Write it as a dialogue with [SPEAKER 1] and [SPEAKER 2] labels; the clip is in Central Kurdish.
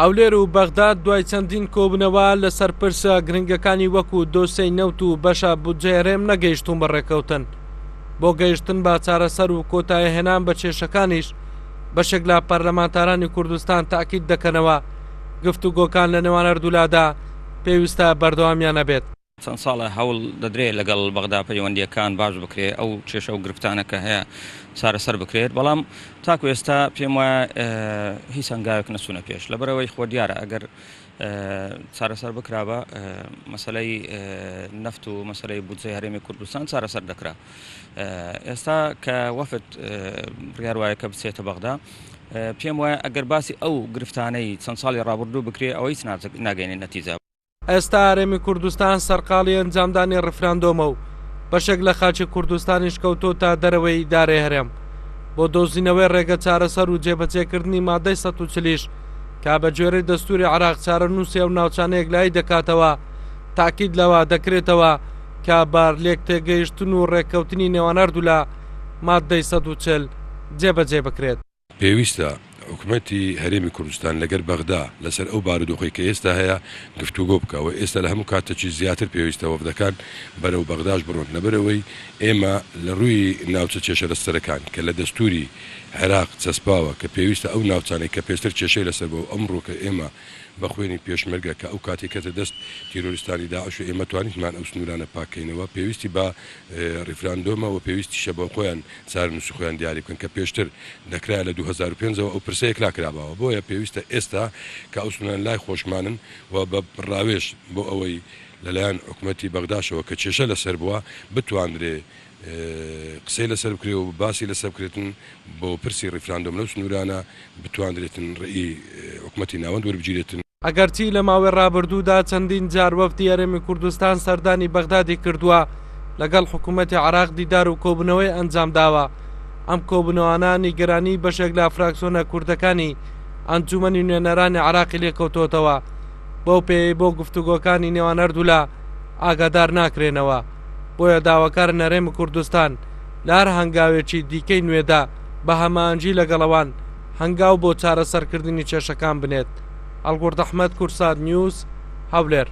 [SPEAKER 1] هەولێر و بەغداد دوای چەندین کۆبنەوە لەسەر پرسە گرنگەکانی وەکو دۆسەی نەوت و بەشە بودجێڕێم نەگەیشتون بە ڕێکەوتن بۆ گەیشتن بە چارەسەر و کۆتایە هێنان بە کێشەکانیش بەشێک لە پەرلەمانتارانی کوردستان تاکید دەکەنەوە گفتوگۆکان لە نێوان هەردوولادا پێویستە بەردەوامیان نەبێت.
[SPEAKER 2] چەند ساڵە هەوڵ دەدرێت لەگەڵ بەغدا پەیوەندیەکان باش بکرێت ئەو کێشە و گرفتانە کە هەیە چارەسەر بکرێت، بەڵام تاکو ئێستا پێم وایە هیچ هەنگاوێک نەچوونە پێش لەبەرەوەی خۆ دیارە ئەگەر چارەسەر بکرابە مەسەلەی نەفت و مەسەلەی بودجەی هەرێمی کوردستان چارەسەر دەکرا. ئێستا کە وەفد بڕیار وایە کە بچێتە بەغدا، پێم وایە ئەگەر باسی ئەو گرفتانەی چەند ساڵی ڕابردوو بکرێت ئەوەی هیچ ناگەینێت نەتیجە.
[SPEAKER 1] ئێستا هەرێمی کوردستان سەرقاڵی ئەنجامدانی ڕفراندۆمە و بەشێک لە خاچی کوردستانیش کەوتۆ تا دەرەوەی ئیدارەی هەرێم بۆ دۆزینەوەی ڕێگە چارەسەر و جێبەجێکردنی مادەی 140 کا بە گوێرەی دەستوری عراق چارەنووسێ و ناوچانەیەک لای دەکاتەوە تاکید لەوە دەکرێتەوە کە بار لێک تێگەیشتن و ڕێککەوتنی نێوان هەردوو لە مادەی 140 جێبەجێ بکرێت.
[SPEAKER 3] پێویستە حکوومەتی هەرێمی کوردستان لەگەر بەغدا لەسەر ئەو بارودۆخی کە ئێستا هەیە گفتوگۆ بکەوە. ئێستا لە هەموو کاتێکی زیاتر پێویستە وەفدەکان بەرەو بەغداش بڕۆن لەبەرەوەی ئێمە لە ڕووی ناوچە کێشە لەسەرەکان کە لە دەستوری عێراق چەسپاوە کە پێویستە ئەو ناوچانەی کە پێشتر کێشەی لەسەر بۆ ئەمڕۆ کە ئێمە بە خوێنی پێشمەرگە کە ئەو کاتی کەتە دەست تیرۆریستانی داعش و ئێمە توانیتمان ئەو سنوورانە پاکەینەوە پێویستی بە ڕیفراندۆمە و پێویستی شە بۆ خۆیان چارەنووسی خۆیان دیاری بکەن کە پێشتر دەکرا لە 2005ەوە ئەو پرسەیەک لاکرابەوە. بۆیە پێویستە ئێستا کە ئەو سنووران لای خۆشمانن و بە ڕاوێژ بۆ ئەوەی لەلایەن حکوومەتی بەغداشەوە کە کێشە لەسەر بووە بتوانرێ قسەی لەسەر بکرێ و باسی لەسەر بکرێتن بۆ پرسی ڕیفراندۆم لەو سنوورانە بتوانرێتن ڕێی حکوومەتی ناوەند وەربگیرێتن.
[SPEAKER 1] ئەگەرچی لە ماوەی ڕابردوودا چەندین جار وەفدی هەرێمی کوردستان سەردانی بەغدادی کردووە لەگەڵ حکوومەتی عراق دیدار و کۆبنەوەی ئەنجام داوە، ئەم کۆبنەوانە نیگەرانی بەشێک لە فراکسیۆنە کوردەکانی ئەنجومەنی نوێنەرانی عراقی لێکەوتوتەوە بۆ پێی بۆ گفتوگۆکانی نێوان هەردوو لە ئاگادار ناکرێنەوە. بۆیە داواکارن هەرێمی کوردستان لە هەر هەنگاوێکی دیکەی نوێدا بە هەمانجی لەگەڵەوان هەنگاو بۆ چارەسەرکردنی کێشەکان بنێت. ئەلگۆرد ئەحمەد، کورسات نیوز، هەولێر.